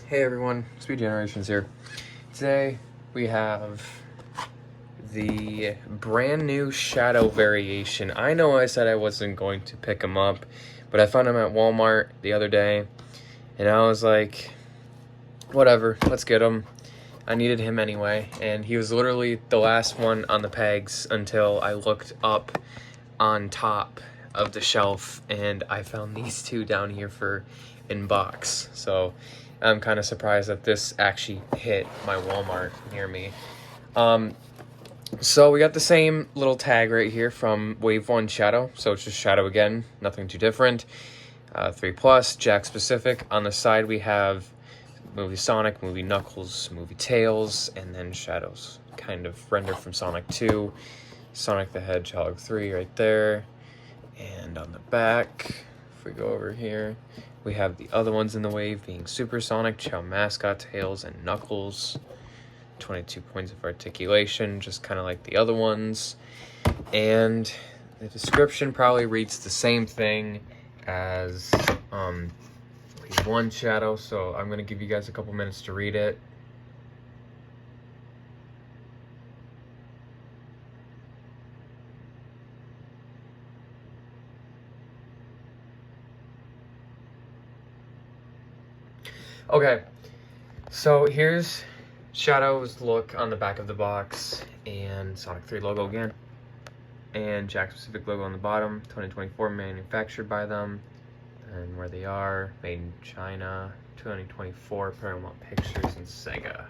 Hey everyone, Speed Generations here. Today we have the brand new Shadow variation. I know I said I wasn't going to pick him up, but I found him at Walmart the other day, and I was like, whatever, let's get him. I needed him anyway, and he was literally the last one on the pegs until I looked up on top of the shelf and I found these two down here in box. So I'm kind of surprised that this actually hit my Walmart near me. So we got the same little tag right here from Wave 1 Shadow. So it's just Shadow again, nothing too different. 3+, Jakks specific. On the side we have movie Sonic, movie Knuckles, movie Tails, and then Shadows kind of rendered from Sonic 2. Sonic the Hedgehog 3 right there. And on the back, if we go over here, we have the other ones in the wave being Super Sonic, Chow Mascot, Tails, and Knuckles. 22 points of articulation, just kind of like the other ones. And the description probably reads the same thing as Wave 1 Shadow, so I'm going to give you guys a couple minutes to read it. Okay, so here's Shadow's look on the back of the box, and Sonic 3 logo again, and Jakks specific logo on the bottom. 2024, manufactured by them, and where they are, made in China. 2024, Paramount Pictures and Sega.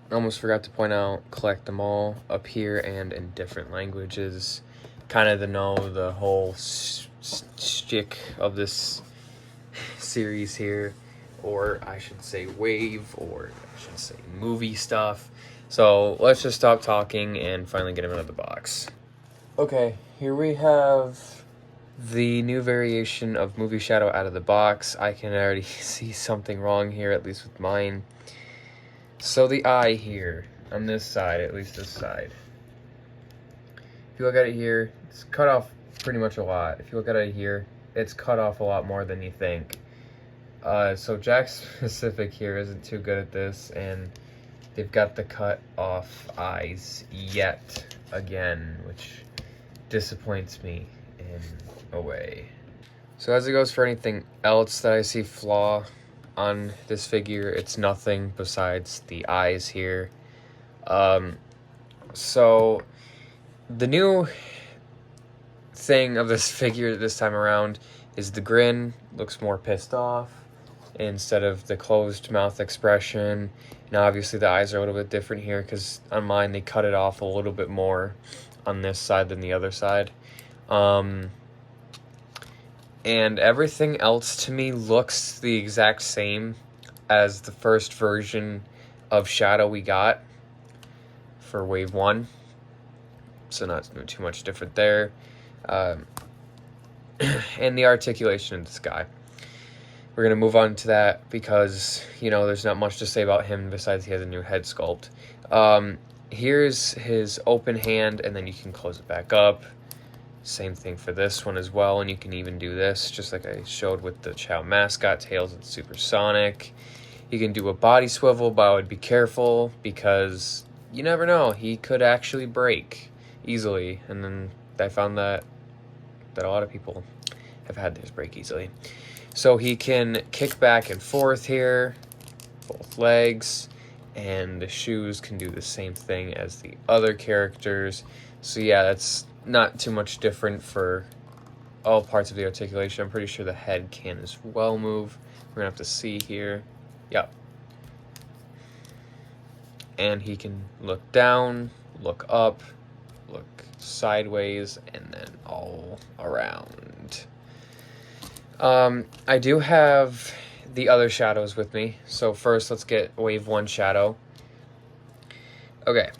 I almost forgot to point out, collect them all up here and in different languages. Kind of to know the whole shtick of this series here. Or I should say wave, or I should say movie stuff. So let's just stop talking and finally get him out of the box. Okay, here we have the new variation of Movie Shadow out of the box. I can already see something wrong here, at least with mine. So the eye here, on this side, at least this side. If you look at it here, it's cut off pretty much a lot. If you look at it here, it's cut off a lot more than you think. So Jakks specific here isn't too good at this, and they've got the cut off eyes yet again, which disappoints me in a way. So as it goes for anything else that I see flaw on this figure, it's nothing besides the eyes here. So the new thing of this figure this time around is the grin looks more pissed off instead of the closed mouth expression. Now obviously the eyes are a little bit different here because on mine they cut it off a little bit more on this side than the other side. And everything else to me looks the exact same as the first version of Shadow we got for Wave 1. So not too much different there. And the articulation of this guy. We're going to move on to that because, there's not much to say about him besides he has a new head sculpt. Here's his open hand, and then you can close it back up. Same thing for this one as well, and you can even do this, just like I showed with the Chow Mascot, Tails, and Super Sonic. You can do a body swivel, but I would be careful because you never know. He could actually break easily, and then I found that a lot of people have had theirs break easily. So he can kick back and forth here, both legs, and the shoes can do the same thing as the other characters. So yeah, that's not too much different for all parts of the articulation. I'm pretty sure the head can as well move. We're gonna have to see here. Yep. And he can look down, look up, look sideways, and then all around. I do have the other shadows with me. So first, let's get Wave 1 Shadow. Okay.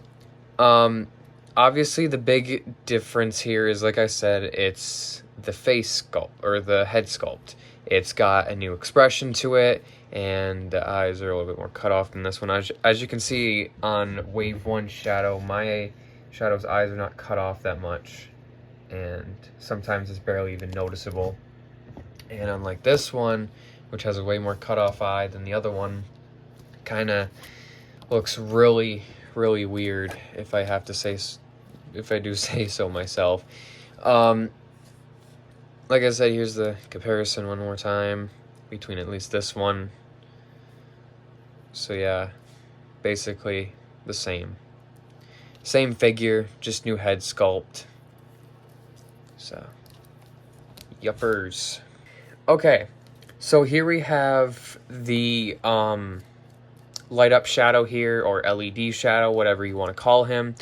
Obviously, the big difference here is, like I said, it's the face sculpt, or the head sculpt. It's got a new expression to it, and the eyes are a little bit more cut off than this one. As you can see on Wave 1 Shadow, my Shadow's eyes are not cut off that much, and sometimes it's barely even noticeable. And unlike this one, which has a way more cut off eye than the other one, kind of looks really, really weird, if I have to say, if I do say so myself. Like I said, here's the comparison one more time between at least this one. So yeah, basically the same figure, just new head sculpt. So yuppers. Okay, so here we have the light up shadow here, or LED shadow, whatever you want to call him.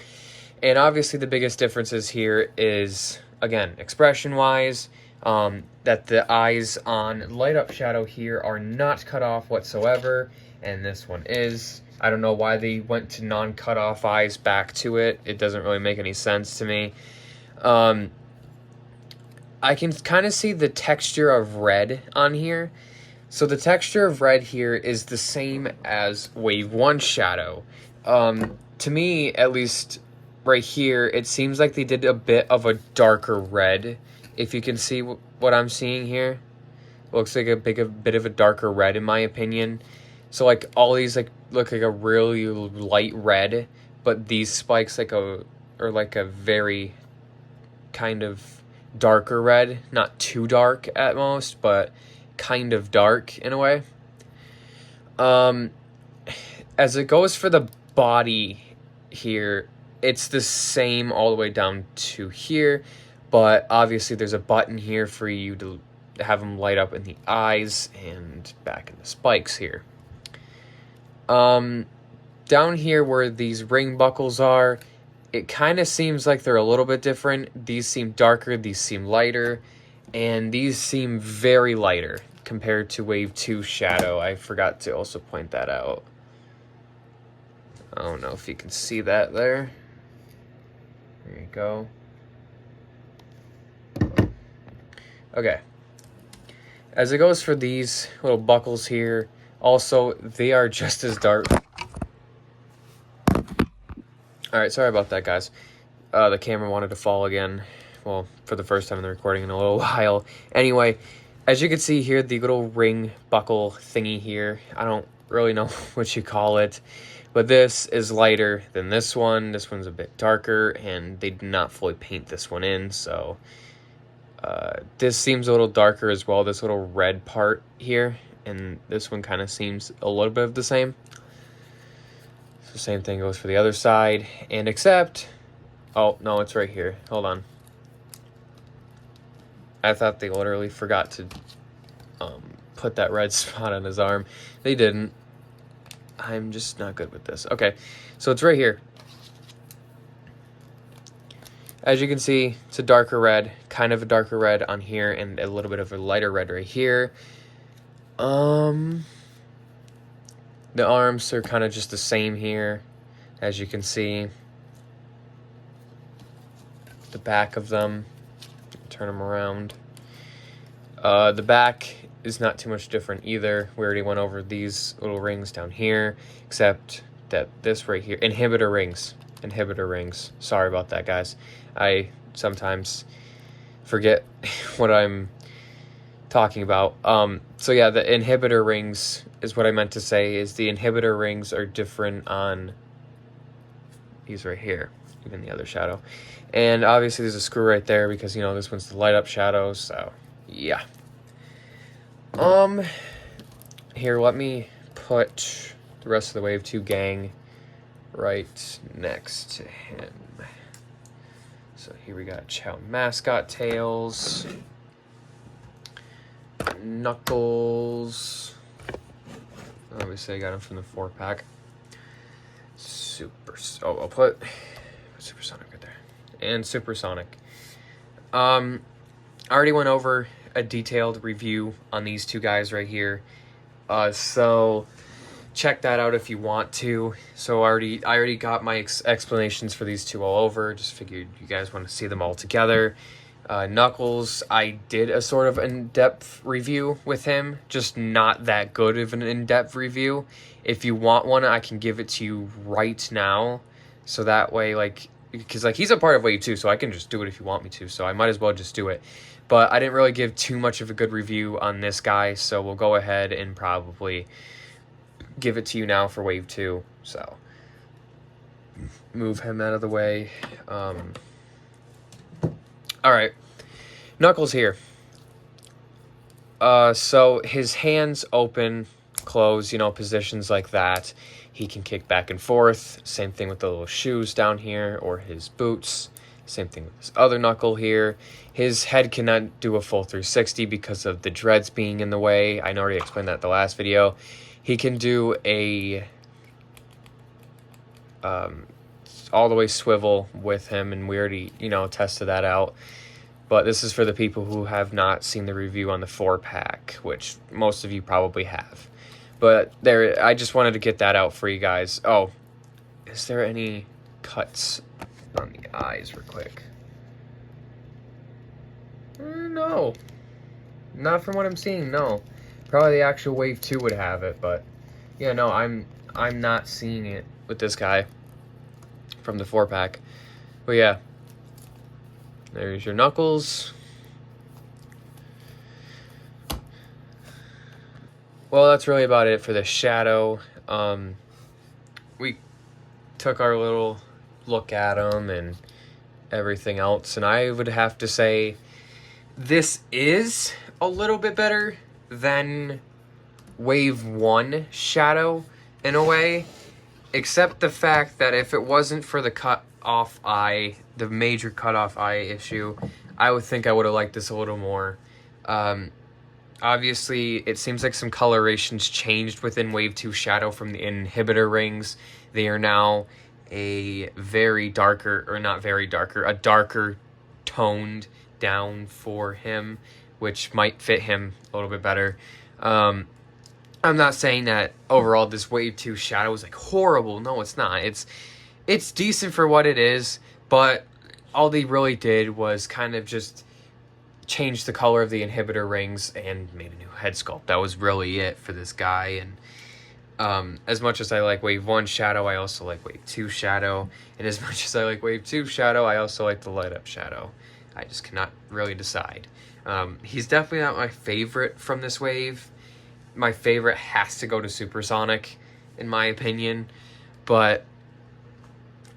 And obviously the biggest differences here is, again, expression wise, that the eyes on light up shadow here are not cut off whatsoever, and this one is. I don't know why they went to non-cut off eyes back to it. It doesn't really make any sense to me. I can kind of see the texture of red on here. So the texture of red here is the same as Wave 1 shadow. To me, at least right here, it seems like they did a bit of a darker red. If you can see what I'm seeing here. It looks like a bit of a darker red in my opinion. So like all these like look like a really light red, but these spikes are like a very kind of darker red, not too dark at most, but kind of dark in a way. As it goes for the body here, it's the same all the way down to here, but obviously there's a button here for you to have them light up in the eyes and back in the spikes here. Down here where these ring buckles are, it kind of seems like they're a little bit different. These seem darker, these seem lighter, and these seem very lighter compared to Wave 2 Shadow. I forgot to also point that out. I don't know if you can see that there. There you go. Okay. As it goes for these little buckles here, also, they are just as dark. Alright, sorry about that, guys. The camera wanted to fall again. Well, for the first time in the recording in a little while. Anyway, as you can see here, the little ring buckle thingy here. I don't really know what you call it. But this is lighter than this one. This one's a bit darker, and they did not fully paint this one in, so... this seems a little darker as well, this little red part here. And this one kind of seems a little bit of the same. So same thing goes for the other side. And except... oh, no, it's right here. Hold on. I thought they literally forgot to put that red spot on his arm. They didn't. I'm just not good with this. Okay, so it's right here. As you can see, it's a darker red. Kind of a darker red on here and a little bit of a lighter red right here. The arms are kind of just the same here, as you can see. The back of them, turn them around. The back is not too much different either. We already went over these little rings down here, except that this right here, inhibitor rings. Sorry about that, guys. I sometimes forget what I'm talking about. So yeah, the inhibitor rings is what I meant to say, is the inhibitor rings are different on these right here, even the other shadow. And obviously there's a screw right there because, you know, this one's the light up shadow, so yeah. Here, let me put the rest of the Wave 2 gang right next to him. So here we got Chow Mascot Tails, Knuckles, obviously I got him from the 4-pack. I'll put Supersonic right there. And Supersonic. I already went over a detailed review on these two guys right here. So check that out if you want to. So I already got my explanations for these two all over. Just figured you guys want to see them all together. Knuckles, I did a sort of in-depth review with him, just not that good of an in-depth review. If you want one, I can give it to you right now. So that way, like, because like he's a part of Wave 2, so I can just do it if you want me to. So I might as well just do it. But I didn't really give too much of a good review on this guy, so we'll go ahead and probably give it to you now for wave 2. So move him out of the way. All right, Knuckles here. So his hands open, close, positions like that. He can kick back and forth. Same thing with the little shoes down here, or his boots. Same thing with this other knuckle here. His head cannot do a full 360 because of the dreads being in the way. I already explained that in the last video. He can do a all the way swivel with him, and we already, tested that out. But this is for the people who have not seen the review on the 4-pack, which most of you probably have. But there, I just wanted to get that out for you guys. Oh, is there any cuts on the eyes real quick? No. Not from what I'm seeing, no. Probably the actual wave 2 would have it, but yeah, no, I'm not seeing it with this guy from the 4-pack. But yeah, there's your Knuckles. Well, that's really about it for the Shadow. We took our little look at him and everything else, and I would have to say this is a little bit better than Wave 1 Shadow in a way, except the fact that if it wasn't for the cut off eye, the major cut off eye issue, I would think I would have liked this a little more. Obviously, it seems like some colorations changed within Wave 2 Shadow from the inhibitor rings. They are now a very darker, or not very darker, a darker toned down for him, which might fit him a little bit better. I'm not saying that overall this Wave 2 Shadow is like horrible. No, it's not. It's decent for what it is, but all they really did was kind of just change the color of the inhibitor rings and made a new head sculpt. That was really it for this guy. And as much as I like Wave 1 Shadow, I also like Wave 2 Shadow. And as much as I like Wave 2 Shadow, I also like the light up Shadow. I just cannot really decide. He's definitely not my favorite from this wave. My favorite has to go to Supersonic, in my opinion. But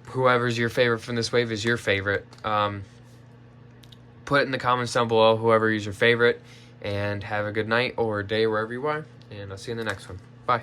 whoever's your favorite from this wave is your favorite. Put it in the comments down below, whoever is your favorite. And have a good night or day wherever you are. And I'll see you in the next one. Bye.